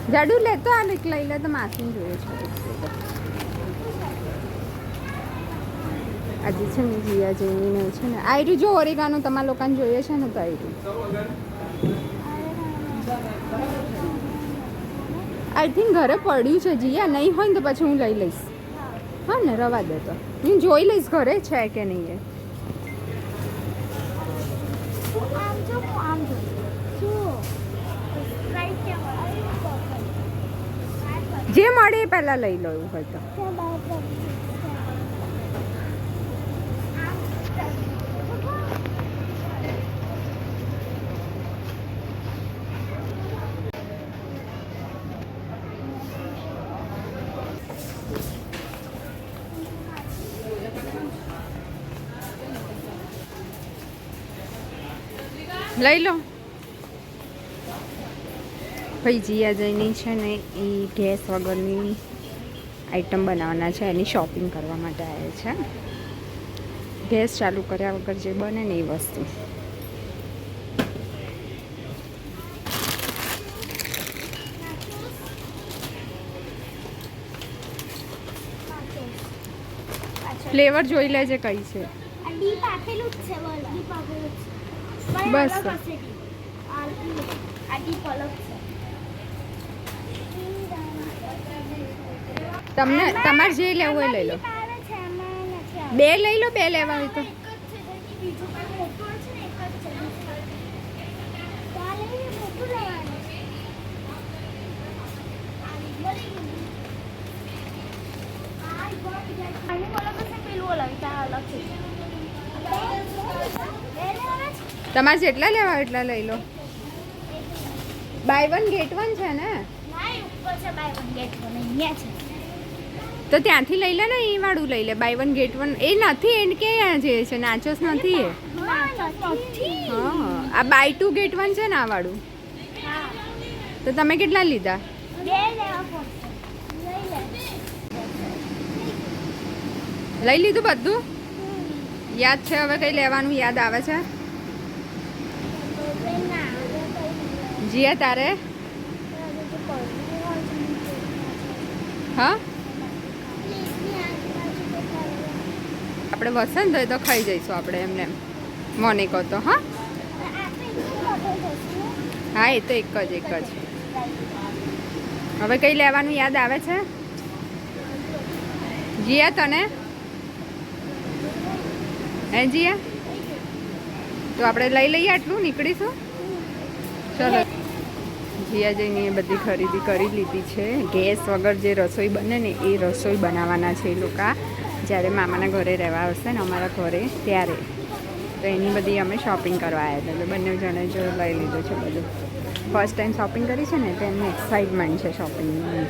જાડુ લેતો આ લઈ લે તો માસીને જોઈએ છે આજે છે ને જીયા જઈને છે ને આયરું જો ઓરેગાનો તમારા લોકોને જોઈએ છે ને તો આયરું આઈ થિંક ઘરે પડ્યું છે જીયા નહીં હોય ને તો પછી હું લઈ લઈશ હા ને રવા દે તો હું જોઈ લઈશ ઘરે છે કે નહીં એ જે મળે એ પહેલાં લઈ લો એવું હોય તો લઈ લો ભાઈ જીયા જઈને છે ને એ ગેસ વગરની આઈટમ બનાવવાના છે એની શોપિંગ કરવા માટે આવ્યા છે ગેસ ચાલુ કર્યા વગર જે બને ને એ વસ્તુ ફ્લેવર જોઈ લેજે કઈ છે બસ તમને તમારે જે લેવું હોય લઈ લો બે લઈ લો બે લેવા હોય તો તમારે જેટલા લેવા એટલા લઈ લો બાય વન ગેટ વન છે ને તો ત્યાંથી લઈ લે ને એ વાળું લઈ લે બાય વન ગેટ વન એ નથી એન્ડ કે જે છે નાચોસ નથી એ હા આ બાય ટુ ગેટ વન છે ને આ વાળું તો તમે કેટલા લીધા લઈ લીધું બધું યાદ છે હવે કઈ લેવાનું યાદ આવે છે જીયા તારે હા આપણે વસંત હોય તો ખાઈ જઈશું આપણે એમને મોનિકો તો હા હા એ તો એક જ હવે કઈ લેવાનું યાદ આવે છે જીયા તને હે જીયા તો આપણે લઈ લઈએ આટલું નીકળીશું ચલો જીયા જઈને એ બધી ખરીદી કરી લીધી છે ગેસ વગર જે રસોઈ બને ને એ રસોઈ બનાવવાના છે એ લોકો જ્યારે મામાના ઘરે રહેવા આવશે ને અમારા ઘરે ત્યારે તો એની બધી અમે શોપિંગ કરવા આવ્યા હતા તો બંને જણે જો લઈ લીધું છે બધું ફર્સ્ટ ટાઈમ શોપિંગ કરી છે ને તો એમને એક્સાઇટમેન્ટ છે શોપિંગની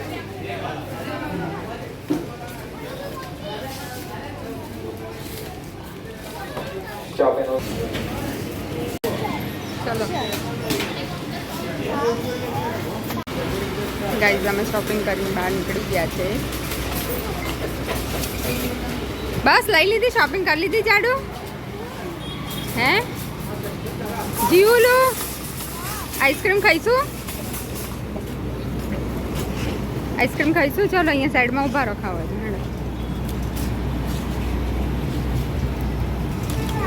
ચલો ગાઈઝ અમે શોપિંગ કરીને બહાર નીકળી ગયા છે બસ લઈ લીધી શોપિંગ કરી લીધી જાડુ હે જીવલું આઈસ્ક્રીમ ખાઈશું ચલો અહીંયા સાઈડમાં ઊભા રખાવો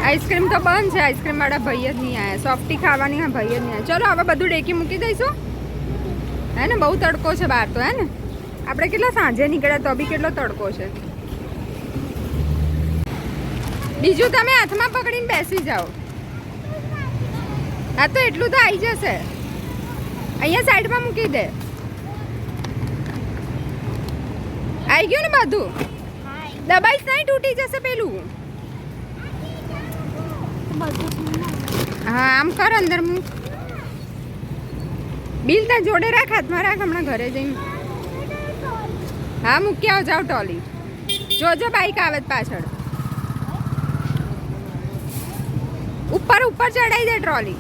આઈસ્ક્રીમ તો બંધ છે આઈસ્ક્રીમ વાળા ભાઈ જ નહીં આવ્યા સોફ્ટી ખાવાની હા ભાઈ જ નહીં આવ્યા ચલો હવે બધું ડેકી મૂકી દઈશું હે ને બહુ તડકો છે બહાર તો હે ને આપણે કેટલા સાંજે નીકળ્યા તો બી કેટલો તડકો છે બીજું તમે હાથમાં પકડીને બેસી જાઓ હા તો એટલું તો આવી જશે અહીંયા સાઈડમાં મૂકી દે આવી ગયું ને બધું દબાઈશ નહીં તૂટી જશે પેલું હા આમ કર અંદર મૂક બિલ ત્યાં જોડે રાખ હાથમાં રાખ હમણાં ઘરે જઈને હા મૂકી આવો જાઓ ટોલી જોજો બાઈક આવે પાછળ ઉપર ચડાવી દે ટ્રોલી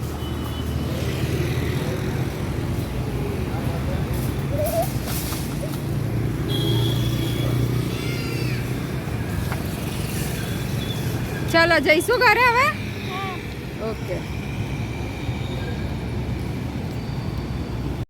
ચલો જઈશું ઘરે હવે ઓકે